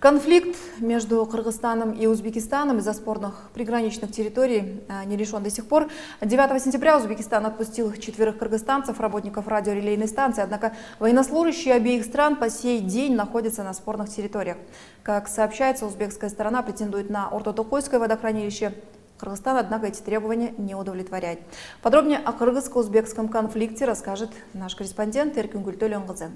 Конфликт между Кыргызстаном и Узбекистаном из-за спорных приграничных территорий не решен до сих пор. 9 сентября Узбекистан отпустил 4 кыргызстанцев, работников радиорелейной станции. Однако военнослужащие обеих стран по сей день находятся на спорных территориях. Как сообщается, узбекская сторона претендует на Ортотокойское водохранилище. Кыргызстан, однако, эти требования не удовлетворяет. Подробнее о кыргызско-узбекском конфликте расскажет наш корреспондент Эркингуль Төлөнгызы.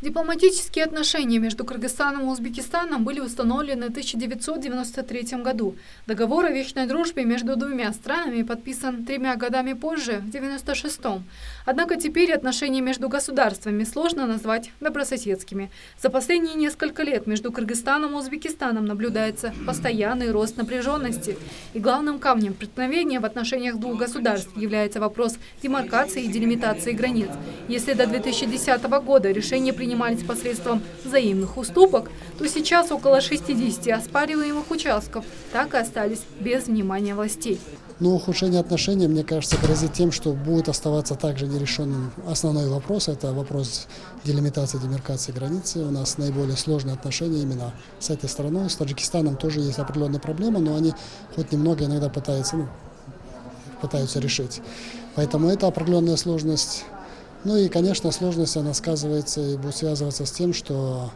Дипломатические отношения между Кыргызстаном и Узбекистаном были установлены в 1993 году. Договор о вечной дружбе между двумя странами подписан 3 годами позже, в 1996-м. Однако теперь отношения между государствами сложно назвать добрососедскими. За последние несколько лет между Кыргызстаном и Узбекистаном наблюдается постоянный рост напряженности. И главным камнем преткновения в отношениях двух государств является вопрос демаркации и делимитации границ. Если до 2010 года решение принимались посредством взаимных уступок, то сейчас около 60 оспариваемых участков так и остались без внимания властей. Но ухудшение отношений, мне кажется, грозит тем, что будет оставаться также нерешенным основной вопрос. Это вопрос делимитации, демаркации границы. У нас наиболее сложные отношения именно с этой страной. С Таджикистаном тоже есть определенные проблемы, но они хоть немного иногда пытаются решить. Поэтому это определенная сложность. Ну и, конечно, сложность, она сказывается и будет связываться с тем, что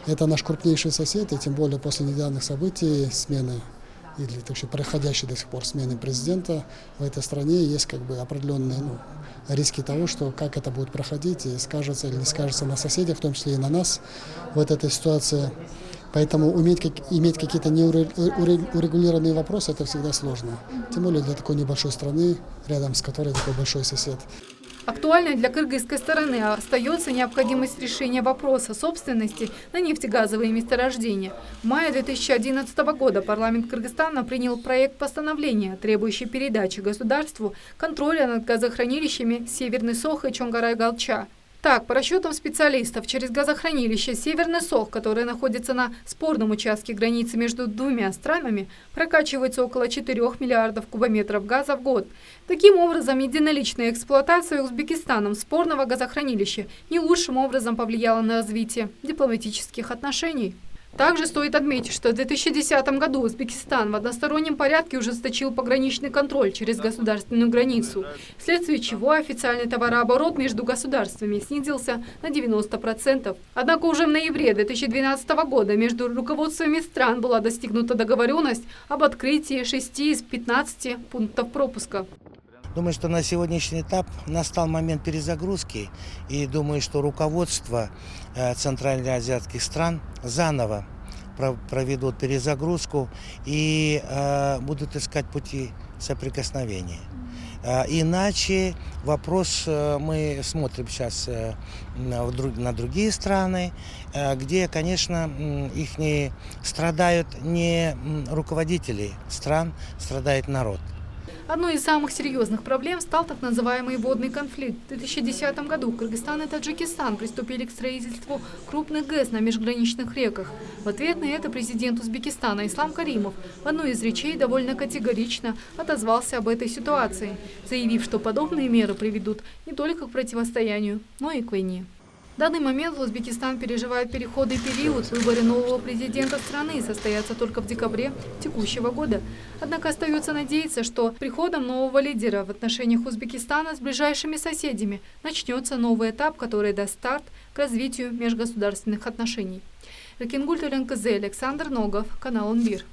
это наш крупнейший сосед, и тем более после недавних событий, смены, или точнее, происходящей до сих пор смены президента в этой стране, есть определенные риски того, что как это будет проходить, и скажется или не скажется на соседях, в том числе и на нас в этой ситуации. Поэтому иметь какие-то неурегулированные вопросы, это всегда сложно. Тем более для такой небольшой страны, рядом с которой такой большой сосед. Актуальной для кыргызской стороны остается необходимость решения вопроса собственности на нефтегазовые месторождения. В мае 2011 года парламент Кыргызстана принял проект постановления, требующий передачи государству контроля над газохранилищами Северный Сох и Чонгорай-Галча. Так, по расчетам специалистов, через газохранилище Северный Сох, которое находится на спорном участке границы между двумя странами, прокачивается около 4 миллиардов кубометров газа в год. Таким образом, единоличная эксплуатация Узбекистаном спорного газохранилища не лучшим образом повлияла на развитие дипломатических отношений. Также стоит отметить, что в 2010 году Узбекистан в одностороннем порядке ужесточил пограничный контроль через государственную границу, вследствие чего официальный товарооборот между государствами снизился на 90%. Однако уже в ноябре 2012 года между руководствами стран была достигнута договоренность об открытии 6 из 15 пунктов пропуска. Думаю, что на сегодняшний этап настал момент перезагрузки, и думаю, что руководство центральноазиатских стран заново проведут перезагрузку и будут искать пути соприкосновения. Иначе вопрос, мы смотрим сейчас на другие страны, где, конечно, их не страдают не руководители стран, страдает народ. Одной из самых серьезных проблем стал так называемый водный конфликт. В 2010 году Кыргызстан и Таджикистан приступили к строительству крупных ГЭС на межграничных реках. В ответ на это президент Узбекистана Ислам Каримов в одной из речей довольно категорично отозвался об этой ситуации, заявив, что подобные меры приведут не только к противостоянию, но и к войне. В данный момент Узбекистан переживает переходный период. Выборы нового президента страны состоятся только в декабре текущего года. Однако остается надеяться, что приходом нового лидера в отношениях Узбекистана с ближайшими соседями начнется новый этап, который даст старт к развитию межгосударственных отношений. Эркингуль Төлөнгызы, Александр Ногов, канал «Унбир».